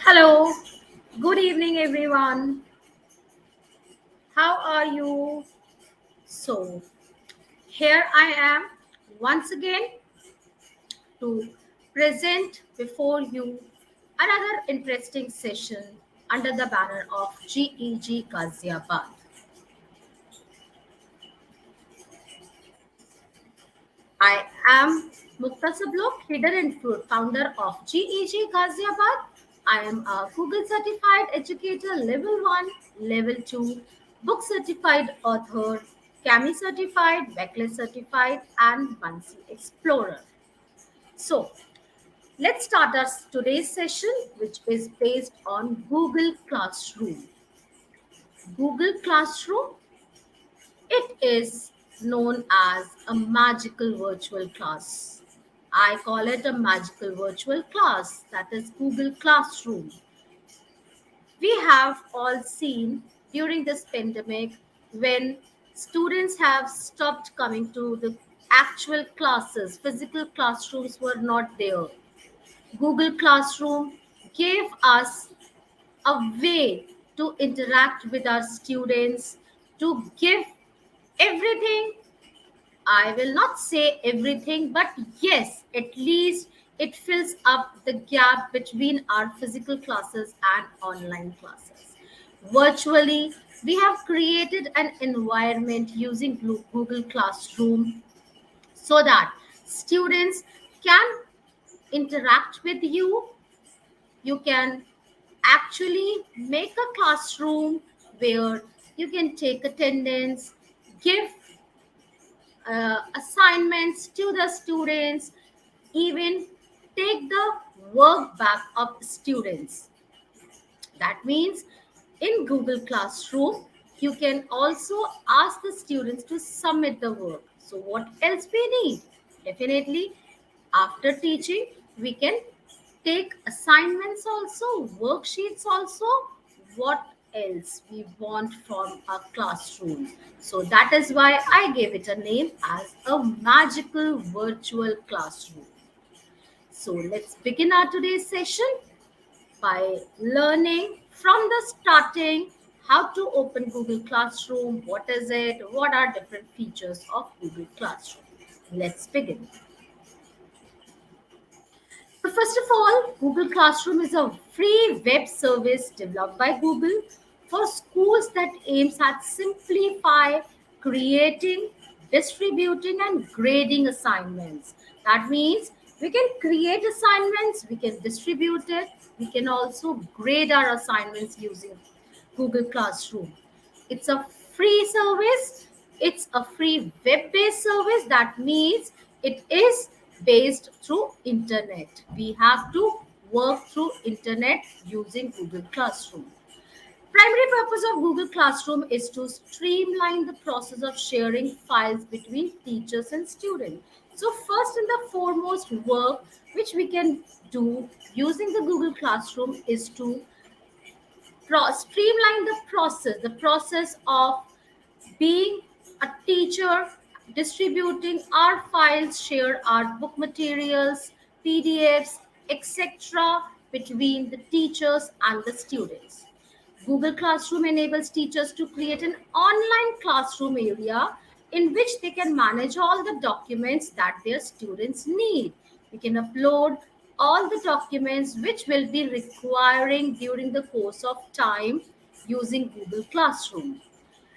Hello, good evening, everyone. How are you? So, here I am once again to present before you another interesting session under the banner of GEG Ghaziabad. I am Mukta Sablok, leader and founder of GEG Ghaziabad. I am a Google certified educator level 1, level 2, book certified author, CAMI certified, backlist certified, and Bansi explorer. So, let's start our today's session, which is based on Google Classroom. Google Classroom, it is known as a magical virtual class. I call it a magical virtual class, that is Google Classroom. We have all seen during this pandemic when students have stopped coming to the actual classes, physical classrooms were not there. Google Classroom gave us a way to interact with our students, to give everything. I will not say everything, but yes, at least it fills up the gap between our physical classes and online classes. Virtually, we have created an environment using Google Classroom so that students can interact with you. You can actually make a classroom where you can take attendance, give assignments to the students, even take the work back of students. That means in Google Classroom, you can also ask the students to submit the work. So, what else we need? Definitely, after teaching, we can take assignments also, worksheets also. What else we want from a classroom? So, that is why I gave it a name as a magical virtual classroom. So, let's begin our today's session by learning from the starting how to open Google Classroom, what is it, what are different features of Google Classroom. Let's begin. So first of all, Google Classroom is a free web service developed by Google for schools that aims at simplify creating, distributing and grading assignments. That means we can create assignments, we can distribute it, we can also grade our assignments using Google Classroom. It's a free service, it's a free web-based service. That means it is based through internet. We have to work through internet using Google Classroom. Primary purpose of Google Classroom is to streamline the process of sharing files between teachers and students. So first and the foremost work which we can do using the Google Classroom is to streamline the process of being a teacher, distributing our files, share our book materials, PDFs, etc. between the teachers and the students. Google Classroom enables teachers to create an online classroom area in which they can manage all the documents that their students need. We can upload all the documents which will be requiring during the course of time using Google Classroom.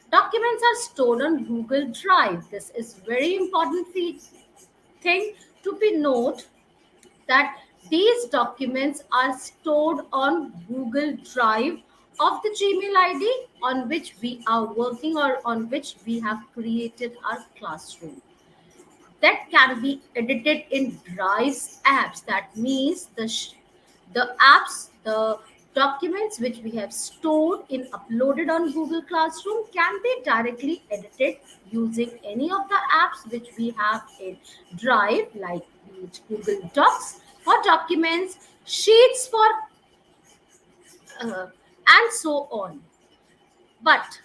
Documents are stored on Google Drive. This is very important thing to be note that these documents are stored on Google Drive of the Gmail ID on which we are working or on which we have created our classroom. That can be edited in Drive's apps. That means the apps, the documents which we have stored in uploaded on Google Classroom can be directly edited using any of the apps which we have in Drive, like Google Docs for documents, Sheets for and so on. But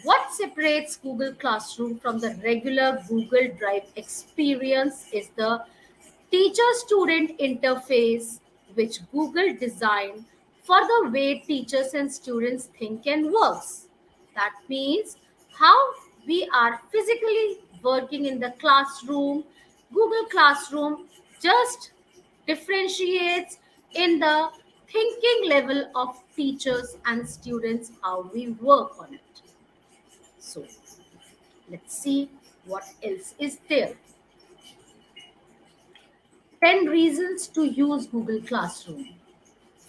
what separates Google Classroom from the regular Google Drive experience is the teacher student interface, which Google designed for the way teachers and students think and works. That means how we are physically working in the classroom. Google Classroom just differentiates in the thinking level of teachers and students how we work on it. So let's see what else is there. 10 reasons to use Google Classroom.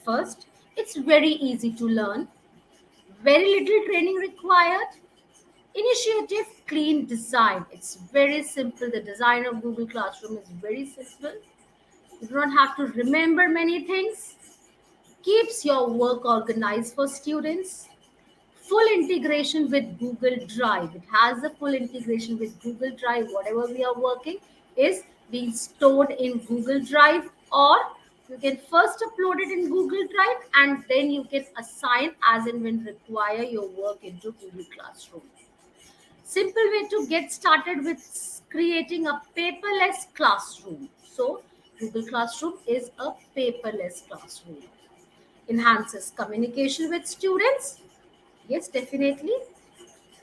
First, it's very easy to learn, very little training required. Initiative, clean design. It's very simple. The design of Google Classroom is very simple. You do not have to remember many things. Keeps your work organized for students. Full integration with Google Drive. It has the full integration with Google Drive. Whatever we are working is being stored in Google Drive, or you can first upload it in Google Drive and then you can assign as and when require your work into Google Classroom. Simple way to get started with creating a paperless classroom. So Google Classroom is a paperless classroom. Enhances communication with students. Yes, definitely.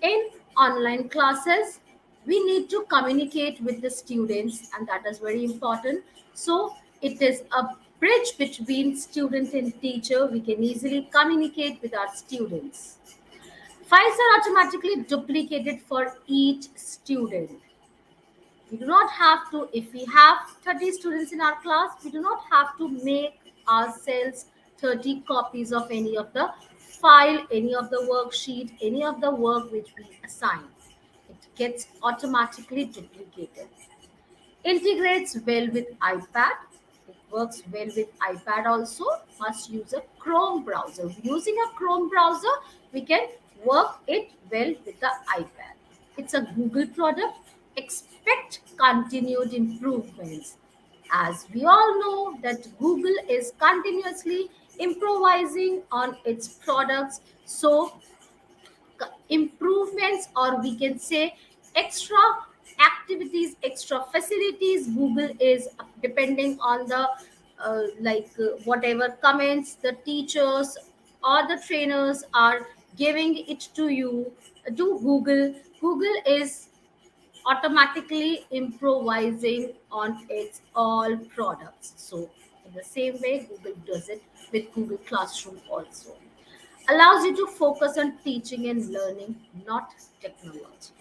In online classes, we need to communicate with the students, and that is very important. So it is a bridge between student and teacher. We can easily communicate with our students. Files are automatically duplicated for each student. We do not have to, if we have 30 students in our class, we do not have to make ourselves 30 copies of any of the file, any of the worksheet, any of the work which we assign. It gets automatically duplicated. Integrates well with iPad. It works well with iPad also. Must use a Chrome browser. Using a Chrome browser, we can work it well with the iPad. It's a Google product. Expect continued improvements. As we all know that Google is continuously improvising on its products, so improvements, or we can say extra activities, extra facilities, Google is depending on the whatever comments the teachers or the trainers are giving it to you, to Google is automatically improvising on its all products. So in the same way Google does it with Google Classroom also. Allows you to focus on teaching and learning, not technology.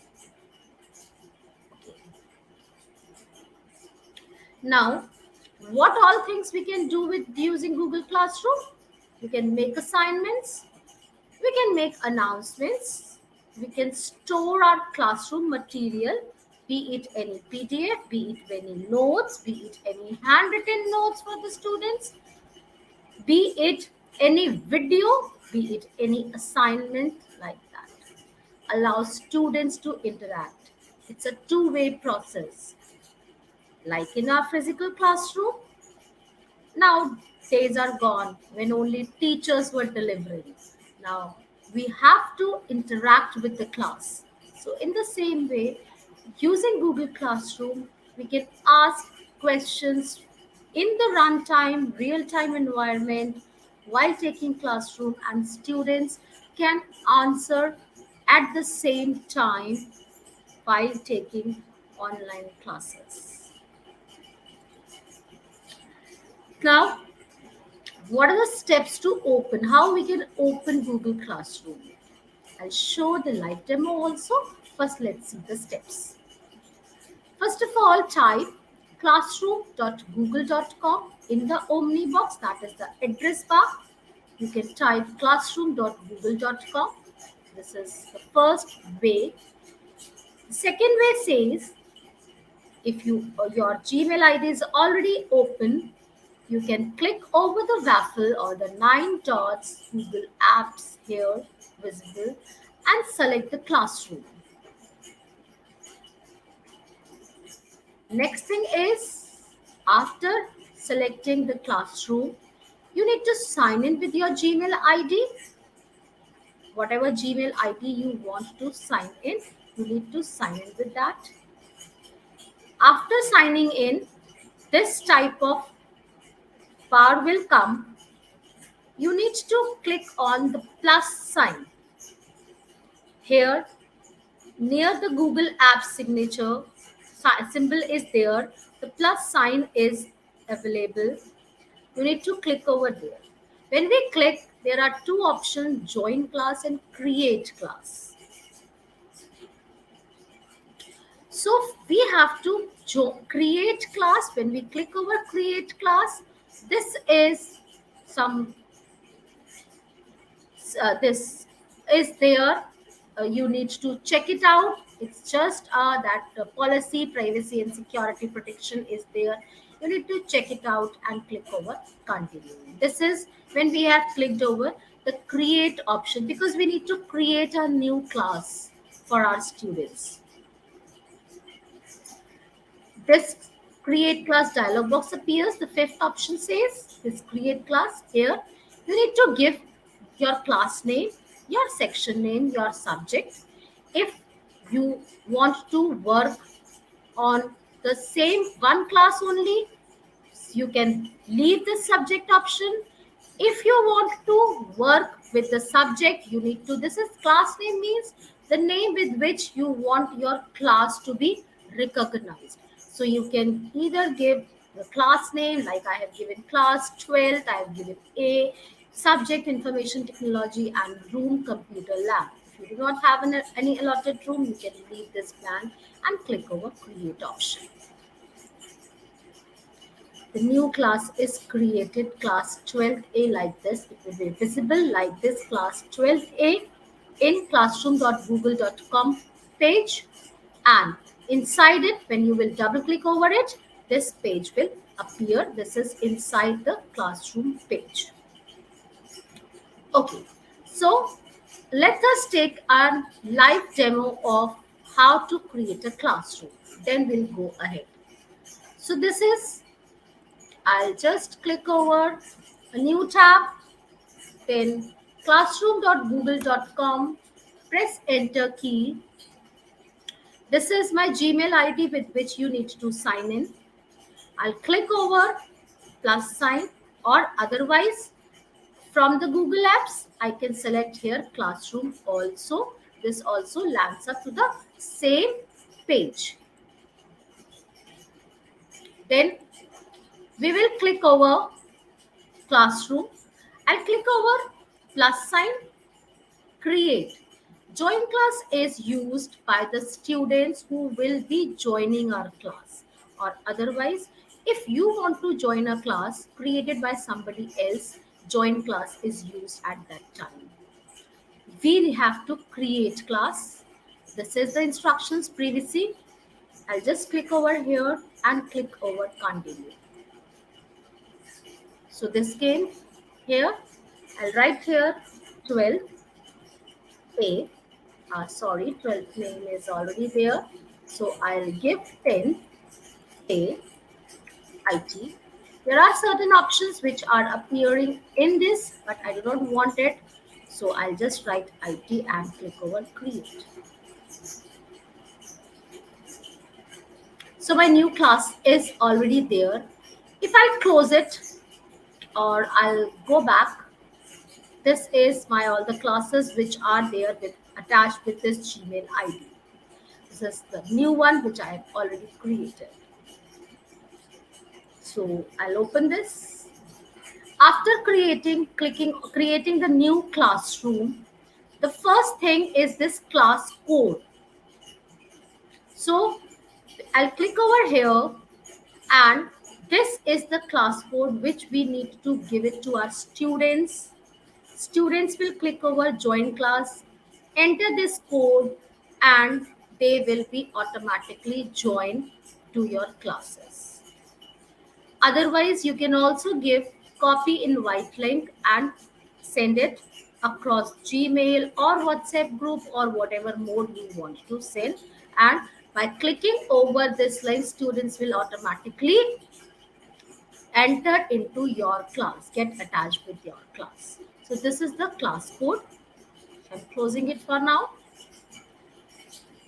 Okay. Now, what all things we can do with using Google Classroom? We can make assignments, we can make announcements, we can store our classroom material, be it any PDF, be it any notes, be it any handwritten notes for the students, be it any video, be it any assignment like that. Allows students to interact. It's a two-way process. Like in our physical classroom, now days are gone when only teachers were delivering. Now we have to interact with the class. So in the same way, using Google Classroom, we can ask questions in the runtime, real-time environment while taking classroom, and students can answer at the same time while taking online classes. Now, what are the steps to open? How we can open Google Classroom? I'll show the live demo also. First, let's see the steps. First of all, type classroom.google.com in the Omni box, that is the address bar. You can type classroom.google.com. This is the first way. The second way says, if your Gmail ID is already open, you can click over the waffle or the 9 dots, Google Apps here visible, and select the classroom. Next thing is, after selecting the classroom, you need to sign in with your Gmail ID. Whatever Gmail ID you want to sign in, you need to sign in with that. After signing in, this type of bar will come You need to click on the plus sign here near the Google Apps signature symbol is there. The plus sign is available. You need to click over there. When we click, there are two options: join class and create class. So we have to create class. When we click over create class, this is some this is there. You need to check it out. It's just that policy, privacy, and security protection is there. You need to check it out and click over continue. This is when we have clicked over the create option, because we need to create a new class for our students. This create class dialog box appears. The fifth option says this create class. Here you need to give your class name, your section name, your subject. If you want to work on the same one class only, you can leave the subject option. If you want to work with the subject, you need to, this is class name, means the name with which you want your class to be recognized. So you can either give the class name, like I have given class 12th, I have given A, subject information technology, and room computer lab. If you do not have any allotted room, you can leave this blank and click over create option. The new class is created, class 12A, like this. It will be visible like this, class 12A in classroom.google.com page, and inside it, when you will double click over it, this page will appear. This is inside the classroom page. Okay, so let us take a live demo of how to create a classroom. Then we'll go ahead. So this is, I'll just click over a new tab, then classroom.google.com, press enter key. This is my Gmail ID with which you need to sign in. I'll click over plus sign, or otherwise from the Google Apps, I can select here classroom also. This also lands up to the same page. Then we will click over classroom. I'll click over plus sign, create. Join class is used by the students who will be joining our class, or otherwise, if you want to join a class created by somebody else, join class is used at that time. We have to create class. This is the instructions previously. I'll just click over here and click over continue. So this came here. I'll write here 12A. Sorry, 12th name is already there. So I'll give 10A IT. There are certain options which are appearing in this, but I do not want it. So I'll just write IT and click over create. So my new class is already there. If I close it, or I'll go back, this is my all the classes which are there with attached with this Gmail ID. This is the new one which I have already created. So I'll open this. After creating the new classroom, the first thing is this class code. So I'll click over here, and this is the class code which we need to give it to our students. Students will click over join class, enter this code, and they will be automatically joined to your classes. Otherwise, you can also give copy invite link and send it across Gmail or WhatsApp group or whatever mode you want to send. And by clicking over this link, students will automatically enter into your class, get attached with your class. So this is the class code. I'm closing it for now.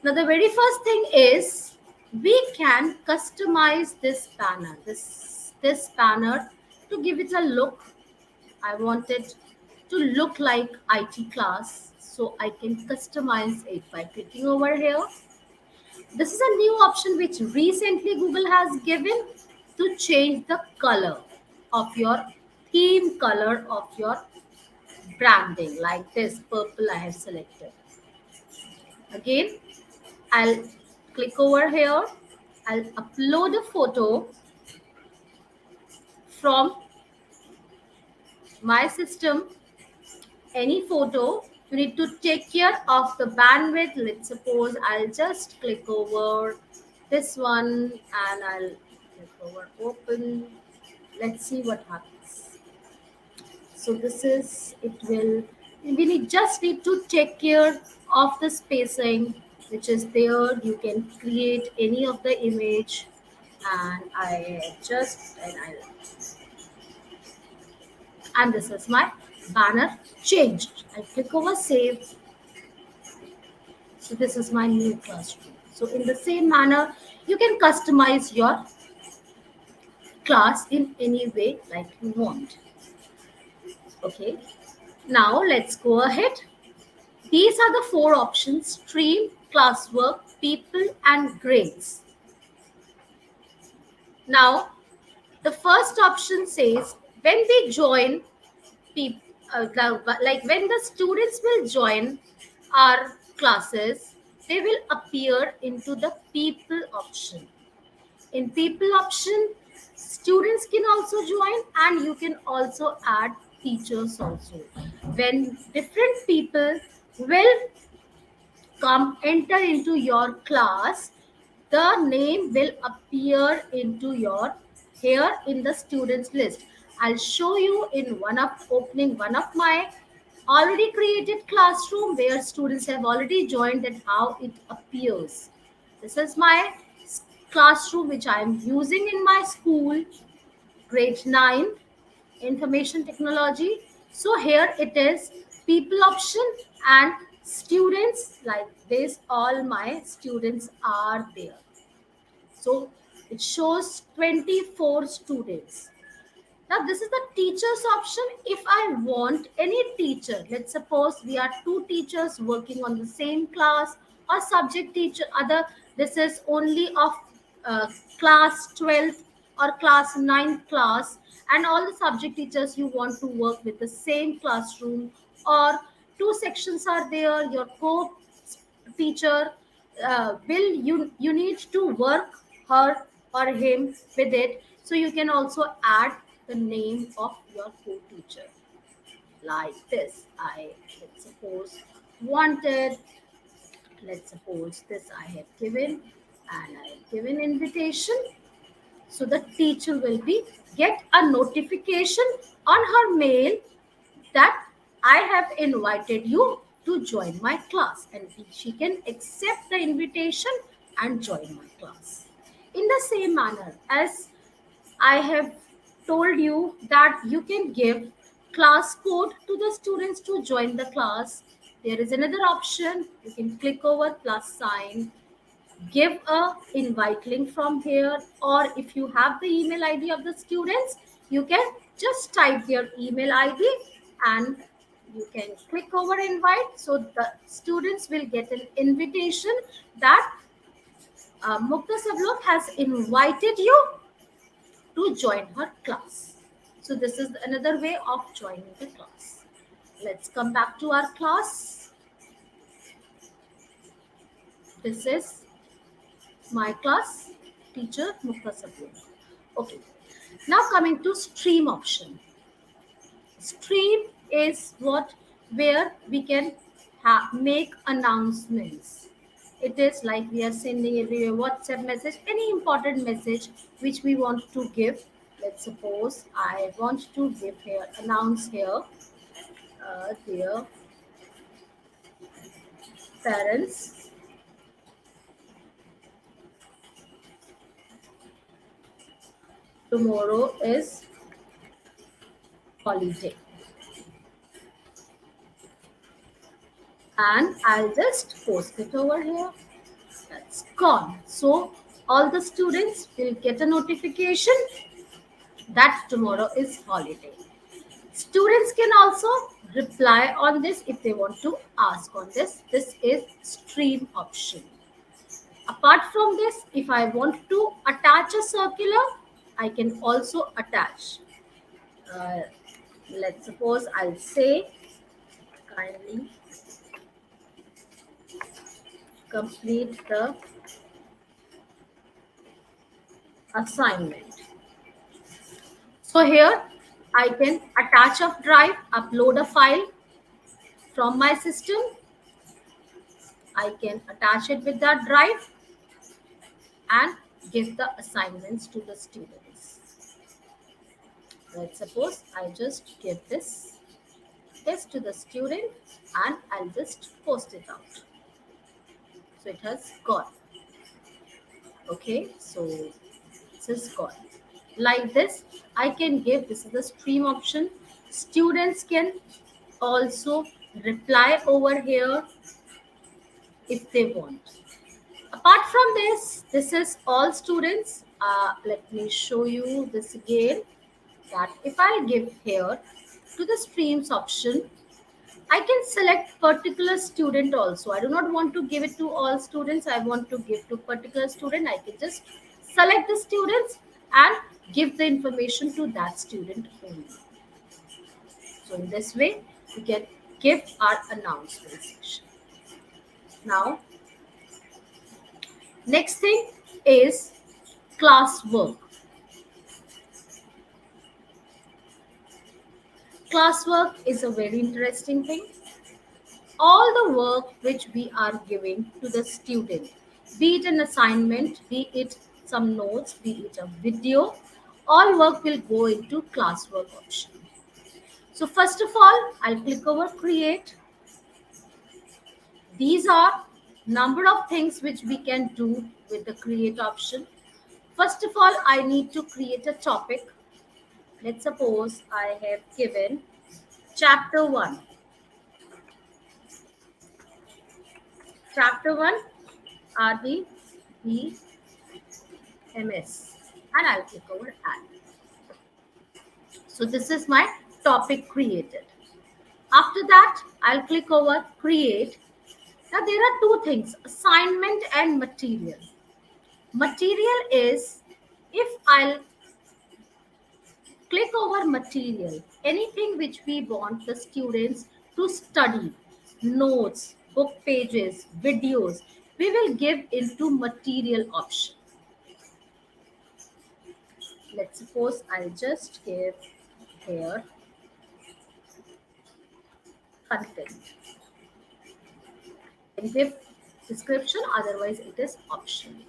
Now the very first thing is we can customize this banner, this banner to give it a look. I want it to look like IT class, so I can customize it by clicking over here. This is a new option which recently Google has given to change the color of your theme color of your branding, like this purple I have selected. Again, I'll click over here. I'll upload a photo from my system, any photo. You need to take care of the bandwidth. Let's suppose I'll just click over this one and I'll click over open. Let's see what happens. So this is, it will, we need just need to take care of the spacing which is there. You can create any of the image, and I just, and this is my banner changed. I click over save. So this is my new classroom. So in the same manner, you can customize your class in any way like you want. Okay. Now let's go ahead. These are the four options: stream, classwork, people, and grades. Now, the first option says when we join people, like when the students will join our classes, they will appear into the people option. In people option, students can also join, and you can also add teachers also. When different people will come enter into your class, the name will appear into your here in the students list. I'll show you in one of opening one of my already created classroom where students have already joined, and how it appears. This is my classroom which I am using in my school, grade 9, information technology. So here it is people option, and students, like this all my students are there. So it shows 24 students. Now this is the teachers option. If I want any teacher, let's suppose we are two teachers working on the same class, or subject teacher other, this is only of uh, class 12 or class 9 class, and all the subject teachers you want to work with the same classroom, or two sections are there, your co teacher will you need to work her or him with it. So you can also add the name of your co-teacher like this. I, let's suppose, wanted, let's suppose this I have given, and I have given invitation. So the teacher will be get a notification on her mail that I have invited you to join my class, and she can accept the invitation and join my class. In the same manner as I have told you that you can give class code to the students to join the class, there is another option. You can click over plus sign, give a invite link from here, or if you have the email ID of the students, you can just type their email ID and you can click over invite. So the students will get an invitation that Mukta Sablok has invited you to join her class. So this is another way of joining the class. Let's come back to our class. This is my class, teacher Mukta Sablok. Okay. Now coming to stream option. Stream is what where we can make announcements. It is like we are sending every WhatsApp message, any important message which we want to give. Let's suppose I want to give here, announce here, dear parents, tomorrow is holiday. And I'll just post it over here. That's gone. So all the students will get a notification that tomorrow is holiday. Students can also reply on this if they want to ask on this. This is stream option. Apart from this, if I want to attach a circular, I can also attach. Uh, let's suppose I'll say kindly complete the assignment. So here I can attach a drive, upload a file from my system. I can attach it with that drive and give the assignments to the students. Let's suppose I just give this test to the student and I'll just post it out. So it has gone. Okay, so this is gone. Like this, I can give, this is the stream option. Students can also reply over here if they want. Apart from this is all students. Let me show you this again. That if I give here to the streams option, I can select particular student also. I do not want to give it to all students. I want to give to particular student. I can just select the students and give the information to that student only. So in this way, we can give our announcement section. Now, next thing is classwork. Classwork is a very interesting thing. All the work which we are giving to the student, be it an assignment, be it some notes, be it a video, all work will go into classwork option. So first of all, I'll click over create. These are number of things which we can do with the create option. First of all, I need to create a topic. Let's suppose I have given chapter 1. Chapter 1 are the MS and I'll click over add. So this is my topic created. After that, I'll click over create. Now there are two things, assignment and material. Material is, if I'll click over material, anything which we want the students to study, notes, book pages, videos, we will give into material option. Let's suppose I'll just give here content and give description, otherwise it is optional.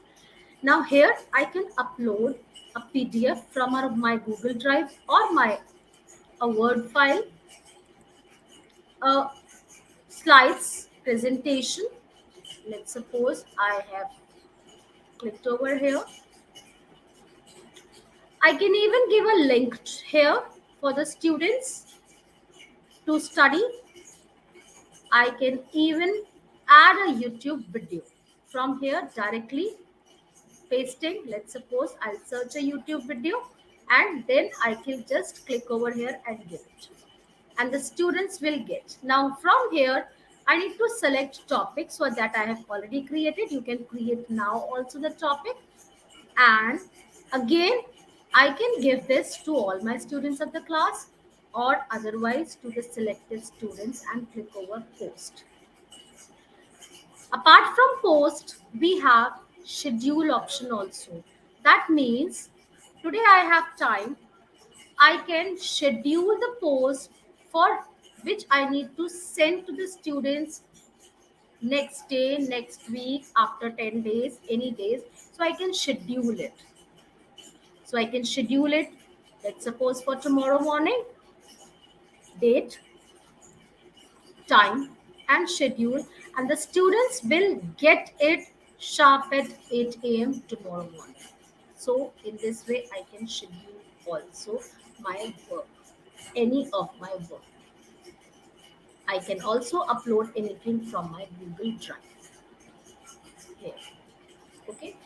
Now here I can upload a PDF from my Google Drive or my a Word file, a slides presentation. Let's suppose I have clicked over here. I can even give a link here for the students to study. I can even add a YouTube video from here directly pasting. Let's suppose I'll search a YouTube video and then I can just click over here and give it. And the students will get. Now from here, I need to select topic, so that I have already created. You can create now also the topic. And again, I can give this to all my students of the class or otherwise to the selected students and click over post. Apart from post, we have schedule option also. That means today I have time, I can schedule the post for which I need to send to the students next day, next week, after 10 days, any days. So I can schedule it. So I can schedule it, let's suppose for tomorrow morning, date, time, and schedule. And the students will get it sharp at 8 a.m. tomorrow morning. So in this way, I can schedule also my work, any of my work. I can also upload anything from my Google Drive here. Okay.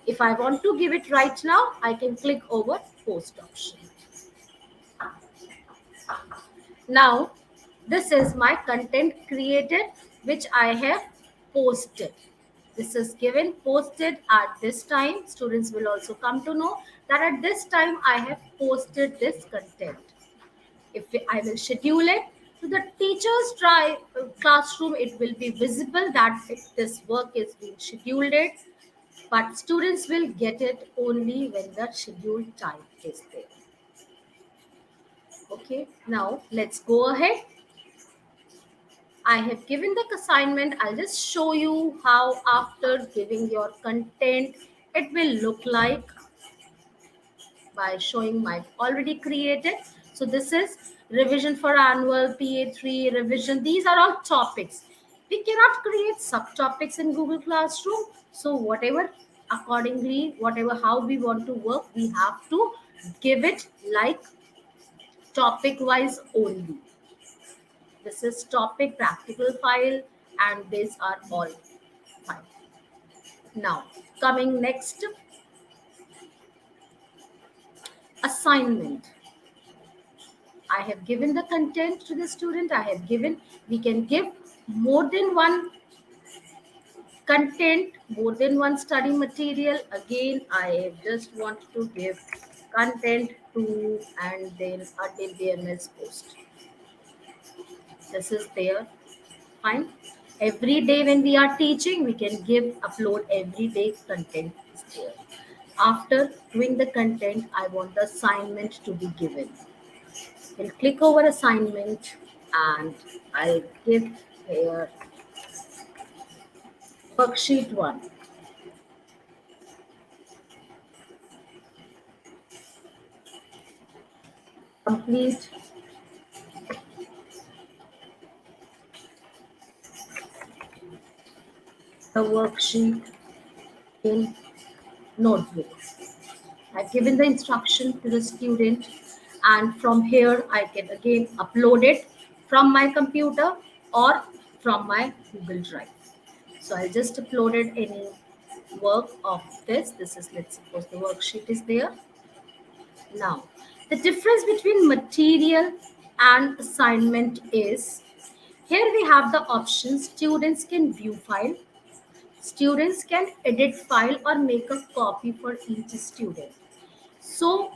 If I want to give it right now, I can click over post option. Now, this is my content created which I have posted. This is given posted at this time. Students will also come to know that at this time I have posted this content. If I will schedule it to the teacher's classroom, it will be visible that this work is being scheduled it, but students will get it only when the scheduled time is there. Okay, now let's go ahead. I have given the assignment. I'll just show you how after giving your content it will look like by showing my already created. So this is revision for annual PA3 revision. These are all topics. We cannot create subtopics in Google Classroom. So whatever accordingly, whatever how we want to work, we have to give it like topic wise only. This is topic practical file and these are all fine. Now coming next, assignment. I have given the content to the student. I have given, we can give more than one content, more than one study material. Again, I just want to give content to and then a DBMS post. This is there. Fine. Every day when we are teaching, we can upload every day content is there. After doing the content, I want the assignment to be given. We'll click over assignment and I'll give here worksheet 1. Complete the worksheet in notebook. I've given the instruction to the student and from here I can again upload it from my computer or from my Google Drive. So I just uploaded any work of this. This is, let's suppose the worksheet is there. Now, the difference between material and assignment is, here we have the option students can view file, students can edit file or make a copy for each student. So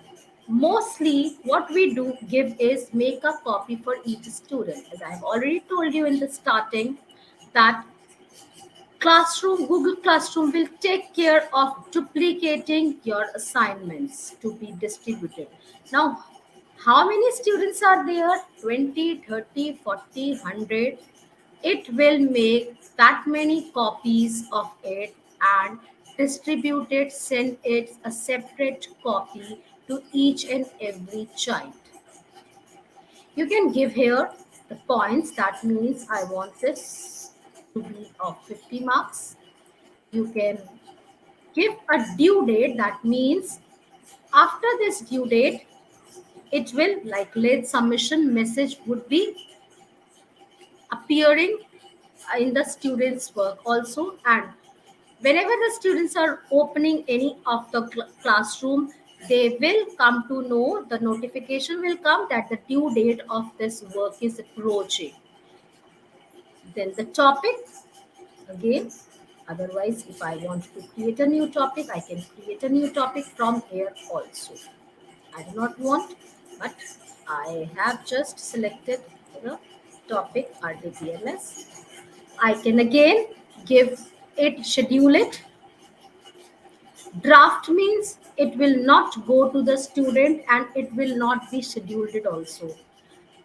mostly what we do give is make a copy for each student. As I have already told you in the starting that Google Classroom will take care of duplicating your assignments to be distributed. Now, how many students are there? 20, 30, 40, 100. It will make that many copies of it and distribute it, send it a separate copy to each and every child. You can give here the points. That means I want this to be of 50 marks. You can give a due date. That means after this due date, it will like late submission message would be appearing in the students' work also. And whenever the students are opening any of the classroom, they will come to know, the notification will come that the due date of this work is approaching. Then the topic again. Otherwise, if I want to create a new topic, I can create a new topic from here also. I do not want, but I have just selected the topic RDBMS. I can again give it, schedule it. Draft means it will not go to the student and it will not be scheduled it also.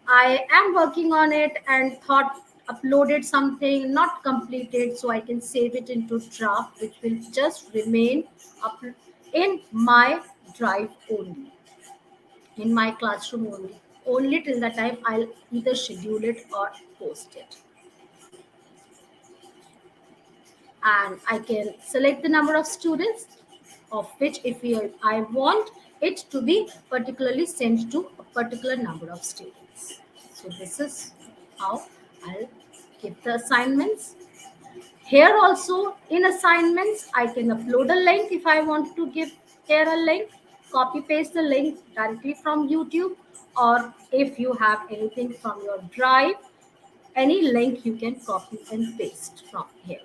I am working on it and thought uploaded something not completed, so I can save it into draft, which will just remain up in my drive only, in my classroom only till the time I'll either schedule it or post it. And I can select the number of students of which I want it to be particularly sent to a particular number of students. So this is how I'll give the assignments. Here also in assignments, I can upload a link if I want to give here a link, copy paste the link directly from YouTube, or if you have anything from your drive, any link you can copy and paste from here.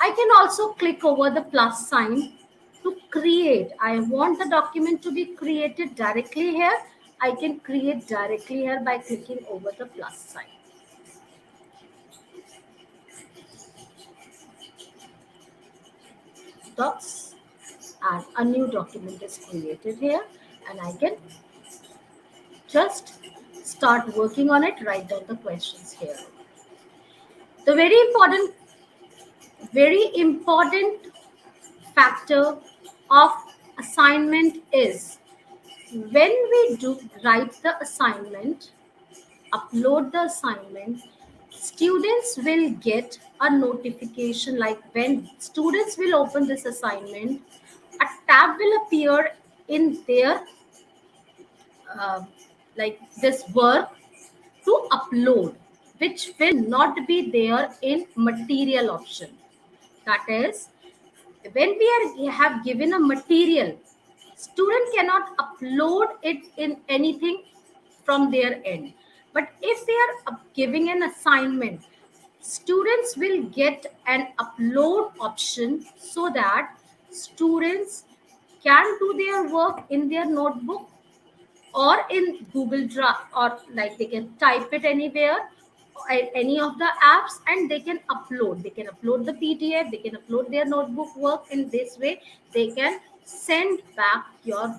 I can also click over the plus sign to create. I want the document to be created directly here. I can create directly here by clicking over the plus sign. Docs, and a new document is created here, and I can just start working on it, write down the questions here. The very important factor of assignment is when we do write the assignment, upload the assignment, students will get a notification. Like when students will open this assignment, a tab will appear in their uh, like this work to upload, which will not be there in material option. That is, when have given a material, student cannot upload it in anything from their end. But if they are giving an assignment, students will get an upload option so that students can do their work in their notebook or in Google Drive, or like they can type it anywhere, any of the apps, and they can upload. They can upload the PDF, they can upload their notebook work. In this way, they can send back their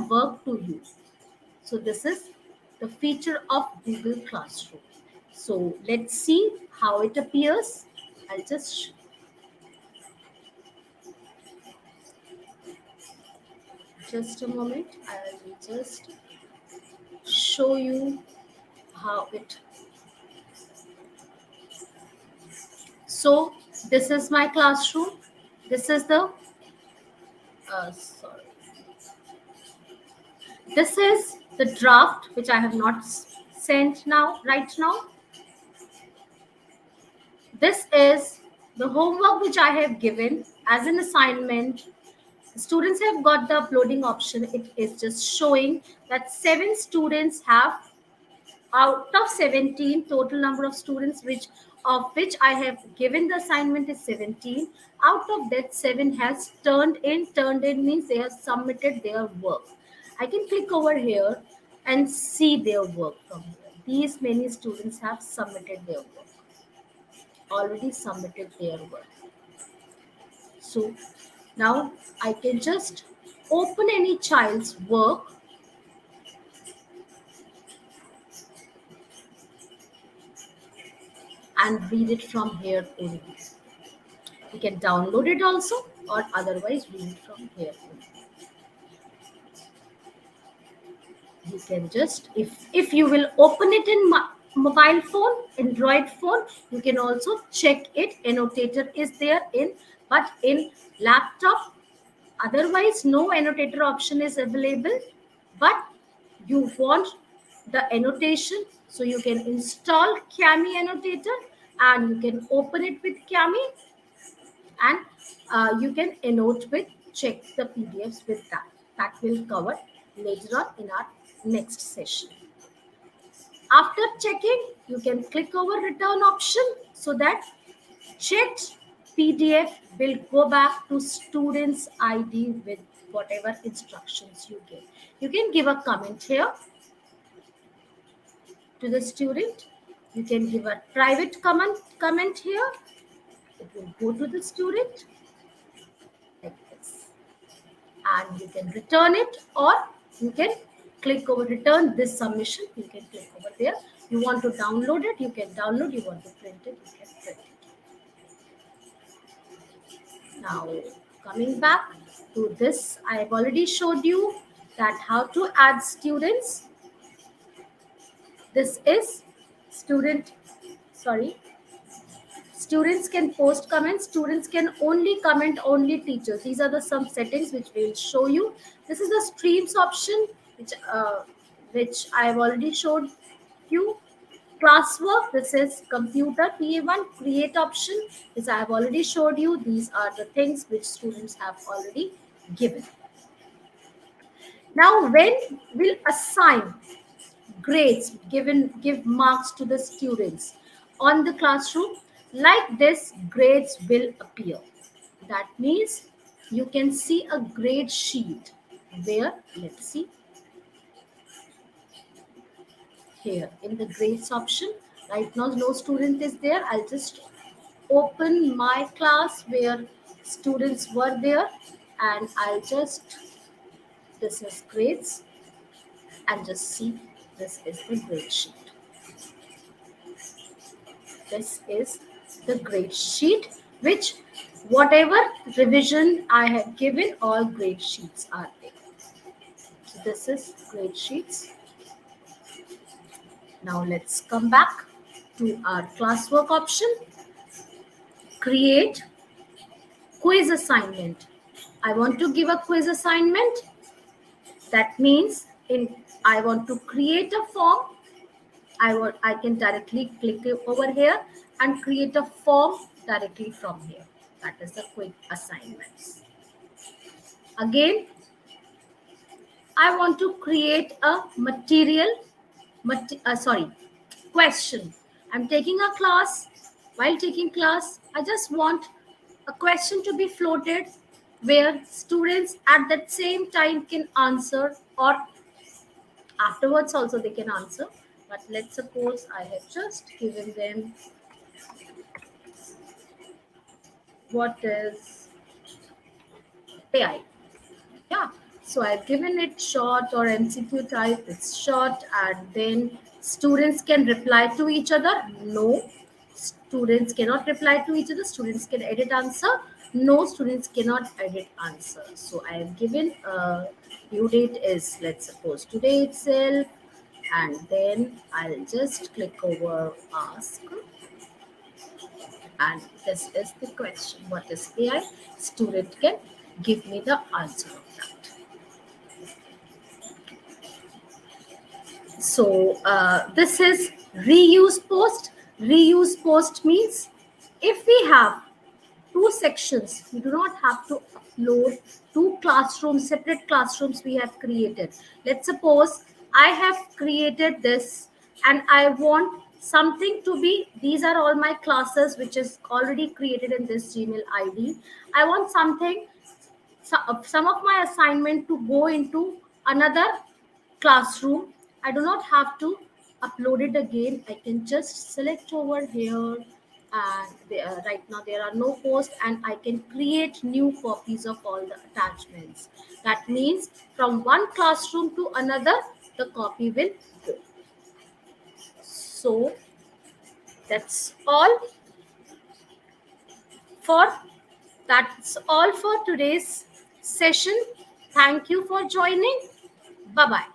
work to you. So this is the feature of Google Classroom. So let's see how it appears. I'll just a moment. I will just show you how it. So this is my classroom. This is the sorry. This is the draft which I have not sent now right now. This is the homework which I have given as an assignment. Students have got the uploading option. It is just showing that 7 students have, out of 17 total number of students which I have given the assignment is 17. Out of that, 7 has turned in. Turned in means they have submitted their work. I can click over here and see their work from here. These many students have submitted their work, already submitted their work. So now I can just open any child's work and read it from here only. You can download it also, or otherwise read it from here only. You can just, if you will open it in mobile phone, Android phone, you can also check it. Annotator is there in, but in laptop, otherwise no annotator option is available. But you want the annotation, so you can install Kami annotator and you can open it with Kami, and you can annotate with, check the PDFs with that. That will cover later on in our next session. After checking, you can click over return option so that checked PDF will go back to student's ID with whatever instructions you give. You can give a comment here to the student. You can give a private comment here. It will go to the student like this. And you can return it, or you can click over return this submission. You can click over there. You want to download it, you can download. You want to print it, you can print it. Now coming back to this, I have already showed you that how to add students. This is students can post comments. Students can only comment only teachers. These are the some settings which we will show you. This is the streams option which I have already showed you. Classwork, this is computer PA1. Create option, this I have already showed you. These are the things which students have already given. Now when we'll assign grades, give marks to the students on the classroom, like this grades will appear. That means you can see a grade sheet where, let's see, here in the grades option. Right now no student is there. I'll just open my class where students were there, and I'll just, this is grades, and just see, this is the grade sheet. This is the grade sheet, which whatever revision I have given, all grade sheets are there. So this is grade sheets. Now let's come back to our classwork option. Create quiz assignment. I want to give a quiz assignment. That means I want to create a form. I can directly click over here and create a form directly from here. That is the quick assignments. Again, I want to create a question. I'm taking a class. While taking class, I just want a question to be floated where students at that same time can answer, or afterwards also they can answer. But let's suppose I have just given them what is AI. Yeah, so I've given it short or MCQ type. It's short, and then students can reply to each other. No, students cannot reply to each other. Students can edit answer. No, students cannot edit answer. So I have given due date is, let's suppose, today itself, and then I'll just click over ask, and this is the question. What is AI? Student can give me the answer of that. So this is reuse post. Reuse post means if we have two sections, we do not have to upload two classrooms, separate classrooms we have created. Let's suppose I have created this and I want something to be, these are all my classes which is already created in this Gmail ID. I want something, some of my assignment to go into another classroom. I do not have to upload it again. I can just select over here, and right now there are no posts, and I can create new copies of all the attachments. That means from one classroom to another, the copy will go. So that's all for that's all for today's session. Thank you for joining. Bye bye.